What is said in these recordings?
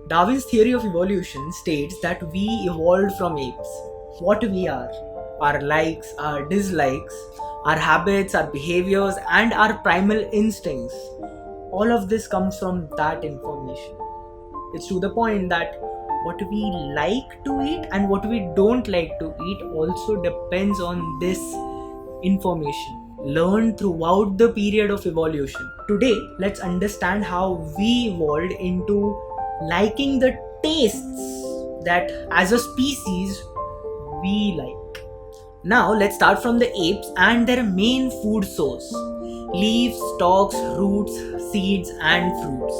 Darwin's theory of evolution states that we evolved from apes. What we are, our likes, our dislikes, our habits, our behaviors, and our primal instincts, all of this comes from that information. It's to the point that what we like to eat and what we don't like to eat also depends on this information learned throughout the period of evolution. Today, let's understand how we evolved into liking the tastes that as a species we like. Now, let's start from the apes and their main food source: leaves, stalks, roots, seeds, and fruits.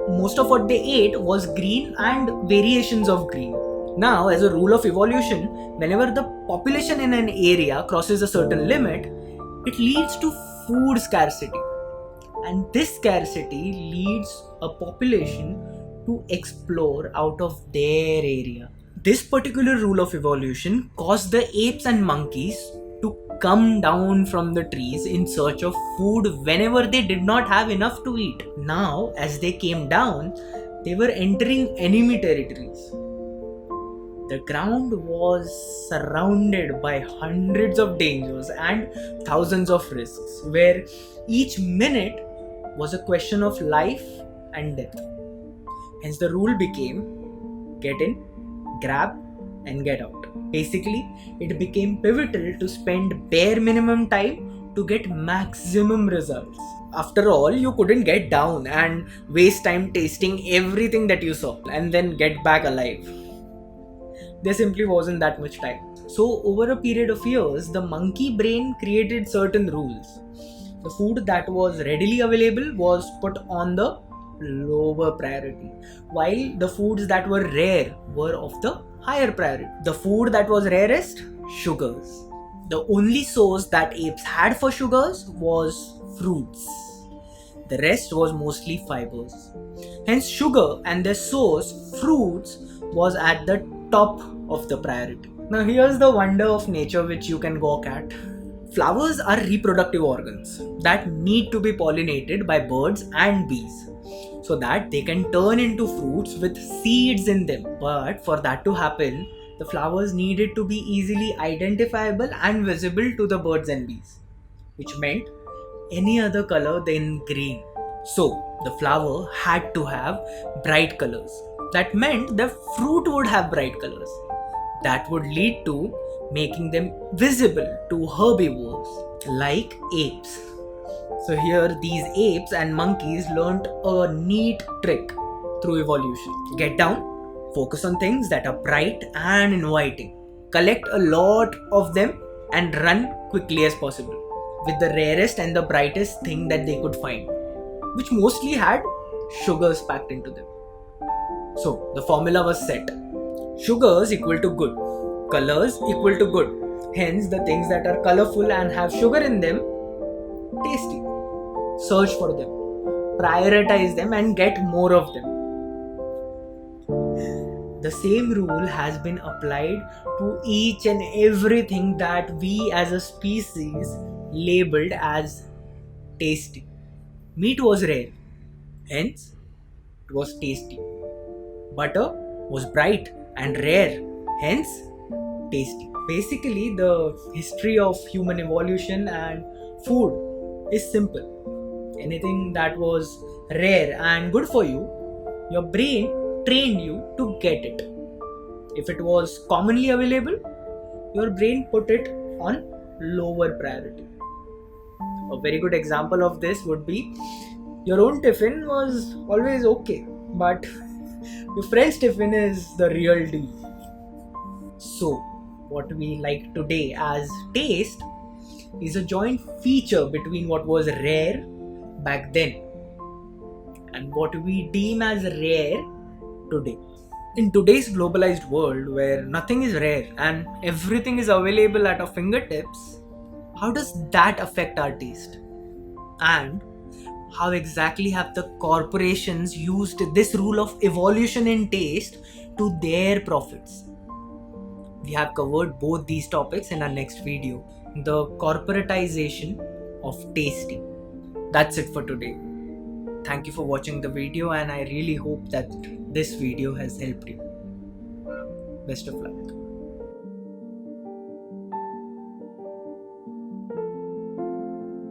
Most of what they ate was green and variations of green. Now, as a rule of evolution, whenever the population in an area crosses a certain limit, it leads to food scarcity. And this scarcity leads a population to explore out of their area. This particular rule of evolution caused the apes and monkeys to come down from the trees in search of food whenever they did not have enough to eat. Now, as they came down, they were entering enemy territories. The ground was surrounded by hundreds of dangers and thousands of risks, where each minute was a question of life and death. Hence, the rule became get in, grab, and get out. Basically, it became pivotal to spend bare minimum time to get maximum results. After all, you couldn't get down and waste time tasting everything that you saw and then get back alive. There simply wasn't that much time. So, over a period of years, the monkey brain created certain rules. The food that was readily available was put on the lower priority, while the foods that were rare were of the higher priority. The food that was rarest, sugars. The only source that apes had for sugars was fruits. The rest was mostly fibers. Hence, sugar and their source, fruits, was at the top of the priority. Now, here's the wonder of nature which you can gawk at. Flowers are reproductive organs that need to be pollinated by birds and bees so that they can turn into fruits with seeds in them. But for that to happen, the flowers needed to be easily identifiable and visible to the birds and bees, which meant any other color than green. So, the flower had to have bright colors. That meant the fruit would have bright colors. That would lead to making them visible to herbivores like apes. So here these apes and monkeys learned a neat trick through evolution. Get down, focus on things that are bright and inviting. Collect a lot of them and run quickly as possible with the rarest and the brightest thing that they could find, which mostly had sugars packed into them. So the formula was set. Sugars equal to good. Colors equal to good. Hence, the things that are colorful and have sugar in them, tasty. Search for them. Prioritize them and get more of them. The same rule has been applied to each and everything that we as a species labeled as tasty. Meat was rare. Hence, it was tasty. Butter was bright and rare, hence tasty. Basically, the history of human evolution and food is simple. Anything that was rare and good for you, your brain trained you to get it. If it was commonly available, your brain put it on lower priority. A very good example of this would be your own tiffin was always okay, but your friend's tiffin is the real deal. So, what we like today as taste is a joint feature between what was rare back then and what we deem as rare today. In today's globalized world where nothing is rare and everything is available at our fingertips, how does that affect our taste? And how exactly have the corporations used this rule of evolution in taste to their profits? We have covered both these topics in our next video, the corporatization of tasting. That's it for today. thank you for watching the video, and I really hope that this video has helped you. Best of luck.